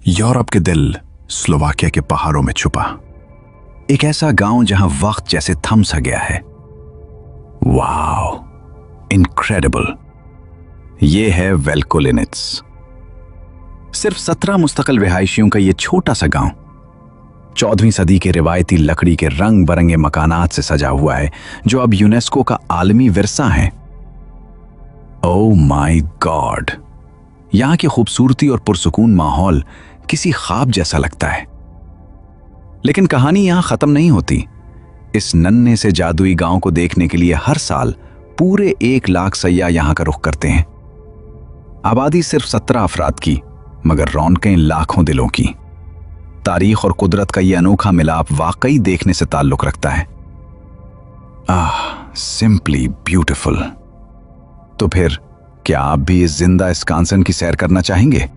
Europe के दिल Slovakia के पहाड़ों में छुपा एक ऐसा गांव जहां वक्त जैसे थम सा गया है। Wow, incredible. ये है वेल्कोलिनिट्स। सिर्फ 17 मुस्तकिल रिहायशियों का ये छोटा सा गांव 14वीं सदी के रिवायती लकड़ी के रंग बरंगे मकानात से सजा हुआ है, जो अब यूनेस्को का आलमी विरसा है। ओह माय गॉड, यहां की खूबसूरती और पुरसुकून माहौल किसी ख्वाब जैसा लगता है। लेकिन कहानी यहां खत्म नहीं होती। इस नन्हे से जादुई गांव को देखने के लिए हर साल पूरे 1 लाख सैयाह यहां का रुख करते हैं। आबादी सिर्फ 17 अफराद की, मगर रौनकें लाखों दिलों की। तारीख और कुदरत का यह अनोखा मिलाप वाकई देखने से ताल्लुक रखता है। Simply beautiful. तो फिर क्या आप भी इस जिंदा विस्कॉन्सिन की सैर करना चाहेंगे?